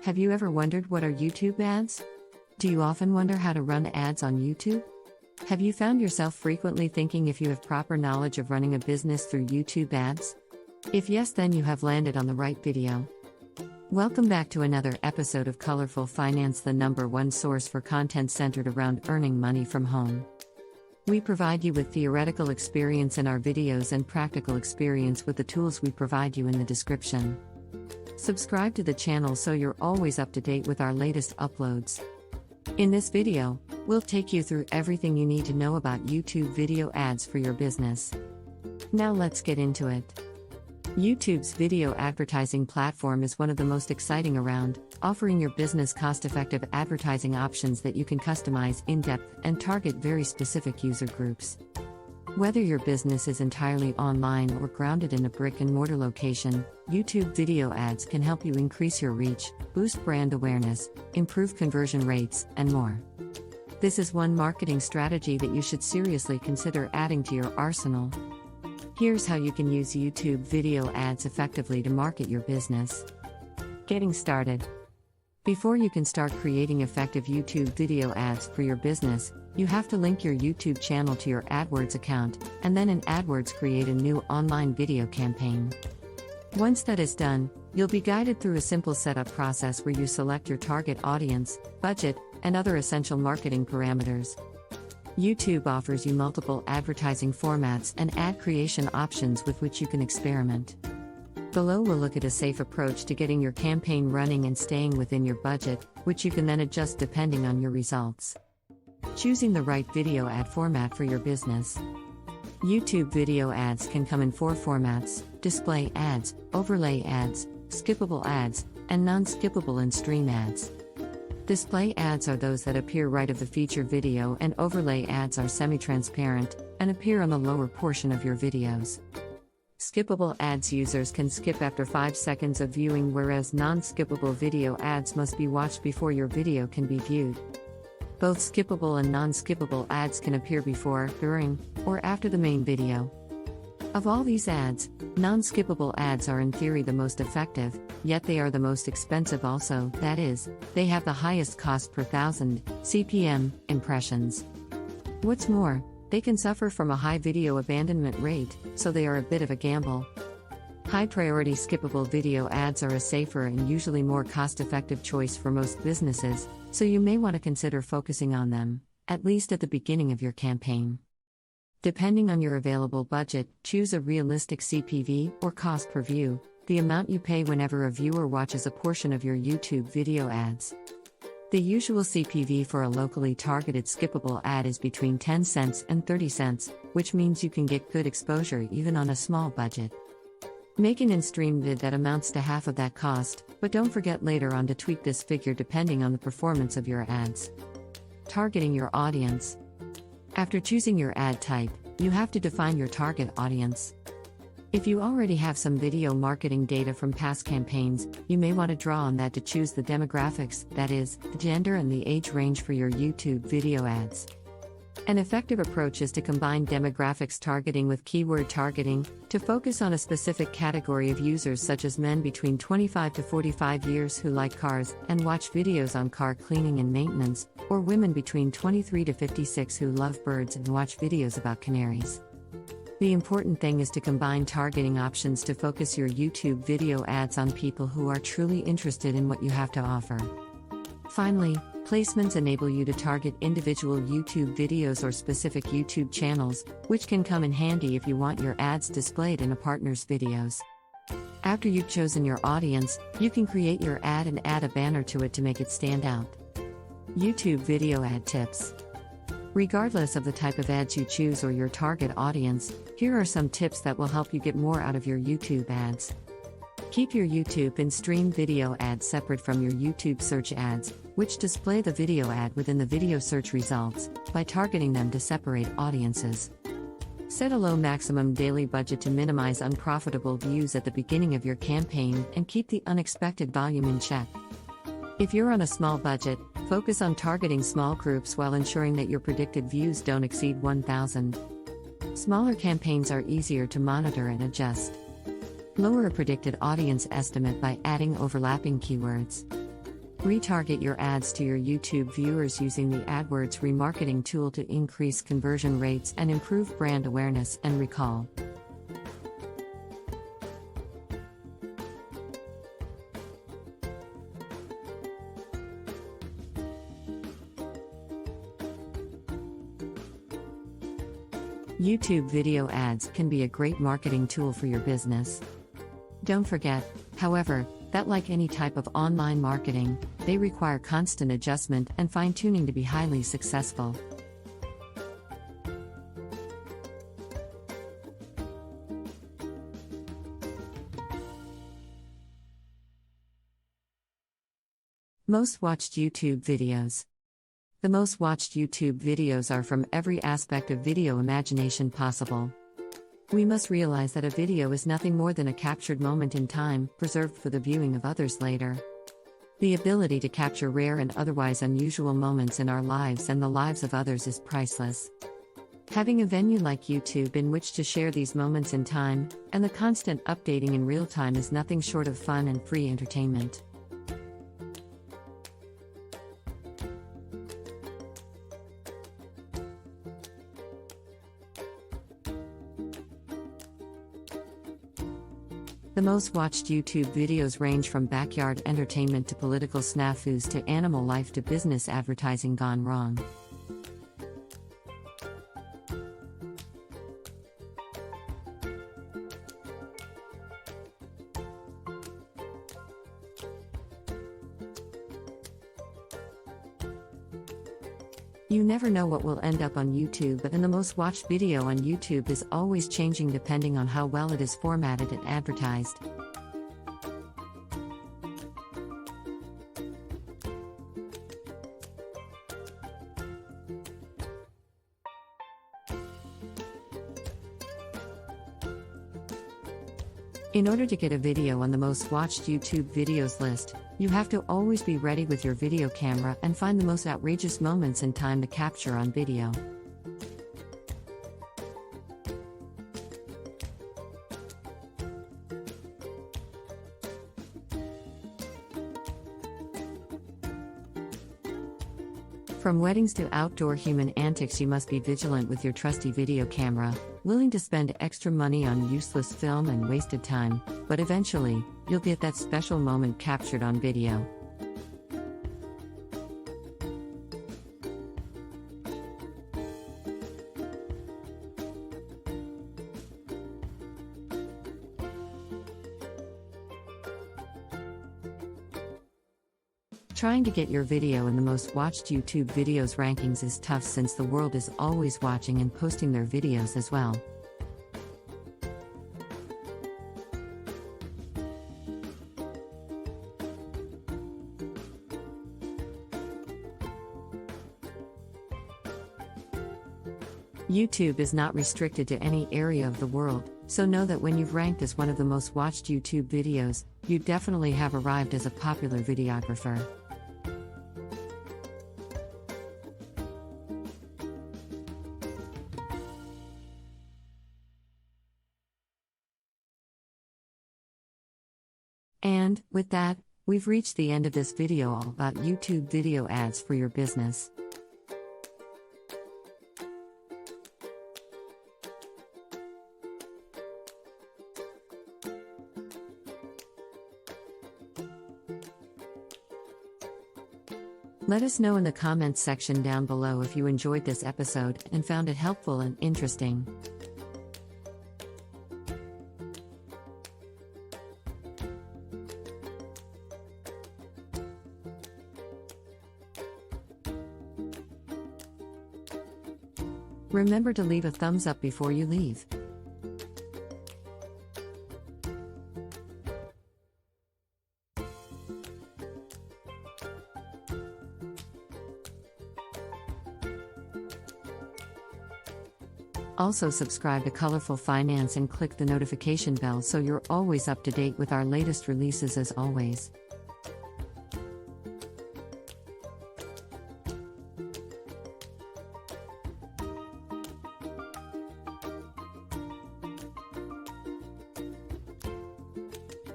Have you ever wondered what are YouTube ads? Do you often wonder how to run ads on YouTube? Have you found yourself frequently thinking if you have proper knowledge of running a business through YouTube ads? If yes, then you have landed on the right video. Welcome back to another episode of Colorful Finance, the #1 source for content centered around earning money from home. We provide you with theoretical experience in our videos and practical experience with the tools we provide you in the description. Subscribe to the channel so you're always up to date with our latest uploads. In this video, we'll take you through everything you need to know about YouTube video ads for your business. Now let's get into it. YouTube's video advertising platform is one of the most exciting around, offering your business cost-effective advertising options that you can customize in-depth and target very specific user groups. Whether your business is entirely online or grounded in a brick-and-mortar location, YouTube video ads can help you increase your reach, boost brand awareness, improve conversion rates, and more. This is one marketing strategy that you should seriously consider adding to your arsenal. Here's how you can use YouTube video ads effectively to market your business. Getting started. Before you can start creating effective YouTube video ads for your business, you have to link your YouTube channel to your AdWords account, and then in AdWords create a new online video campaign. Once that is done, you'll be guided through a simple setup process where you select your target audience, budget, and other essential marketing parameters. YouTube offers you multiple advertising formats and ad creation options with which you can experiment. Below we'll look at a safe approach to getting your campaign running and staying within your budget, which you can then adjust depending on your results. Choosing the right video ad format for your business. YouTube video ads can come in 4 formats: display ads, overlay ads, skippable ads, and non-skippable and stream ads. Display ads are those that appear right of the feature video, and overlay ads are semi-transparent and appear on the lower portion of your videos. Skippable ads users can skip after 5 seconds of viewing, whereas non-skippable video ads must be watched before your video can be viewed. Both skippable and non-skippable ads can appear before, during, or after the main video. Of all these ads, non-skippable ads are in theory the most effective, yet they are the most expensive also, that is, they have the highest cost per thousand CPM impressions. What's more, they can suffer from a high video abandonment rate, so they are a bit of a gamble. High-priority skippable video ads are a safer and usually more cost-effective choice for most businesses, so you may want to consider focusing on them, at least at the beginning of your campaign. Depending on your available budget, choose a realistic CPV, or cost per view, the amount you pay whenever a viewer watches a portion of your YouTube video ads. The usual CPV for a locally targeted skippable ad is between 10 cents and 30 cents, which means you can get good exposure even on a small budget. Make an in-stream vid that amounts to half of that cost, but don't forget later on to tweak this figure depending on the performance of your ads. Targeting your audience. After choosing your ad type, you have to define your target audience. If you already have some video marketing data from past campaigns, you may want to draw on that to choose the demographics, that is, the gender and the age range for your YouTube video ads. An effective approach is to combine demographics targeting with keyword targeting, to focus on a specific category of users such as men between 25 to 45 years who like cars and watch videos on car cleaning and maintenance, or women between 23 to 56 who love birds and watch videos about canaries. The important thing is to combine targeting options to focus your YouTube video ads on people who are truly interested in what you have to offer. Finally, placements enable you to target individual YouTube videos or specific YouTube channels, which can come in handy if you want your ads displayed in a partner's videos. After you've chosen your audience, you can create your ad and add a banner to it to make it stand out. YouTube video ad tips. Regardless of the type of ads you choose or your target audience, here are some tips that will help you get more out of your YouTube ads. Keep your YouTube in-stream video ads separate from your YouTube search ads, which display the video ad within the video search results, by targeting them to separate audiences. Set a low maximum daily budget to minimize unprofitable views at the beginning of your campaign and keep the unexpected volume in check. If you're on a small budget, focus on targeting small groups while ensuring that your predicted views don't exceed 1,000. Smaller campaigns are easier to monitor and adjust. Lower a predicted audience estimate by adding overlapping keywords. Retarget your ads to your YouTube viewers using the AdWords remarketing tool to increase conversion rates and improve brand awareness and recall. YouTube video ads can be a great marketing tool for your business. Don't forget, however, that like any type of online marketing, they require constant adjustment and fine-tuning to be highly successful. Most watched YouTube videos. The most watched YouTube videos are from every aspect of video imagination possible. We must realize that a video is nothing more than a captured moment in time, preserved for the viewing of others later. The ability to capture rare and otherwise unusual moments in our lives and the lives of others is priceless. Having a venue like YouTube in which to share these moments in time, and the constant updating in real time is nothing short of fun and free entertainment. The most watched YouTube videos range from backyard entertainment to political snafus to animal life to business advertising gone wrong. You never know what will end up on YouTube, and the most watched video on YouTube is always changing depending on how well it is formatted and advertised. In order to get a video on the most watched YouTube videos list, you have to always be ready with your video camera and find the most outrageous moments in time to capture on video. From weddings to outdoor human antics, you must be vigilant with your trusty video camera, willing to spend extra money on useless film and wasted time, but eventually, you'll get that special moment captured on video. Trying to get your video in the most watched YouTube videos rankings is tough since the world is always watching and posting their videos as well. YouTube is not restricted to any area of the world, so know that when you've ranked as one of the most watched YouTube videos, you definitely have arrived as a popular videographer. And, with that, we've reached the end of this video all about YouTube video ads for your business. Let us know in the comments section down below if you enjoyed this episode and found it helpful and interesting. Remember to leave a thumbs up before you leave. Also subscribe to Colorful Finance and click the notification bell so you're always up to date with our latest releases as always.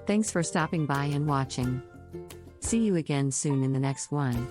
Thanks for stopping by and watching. See you again soon in the next one.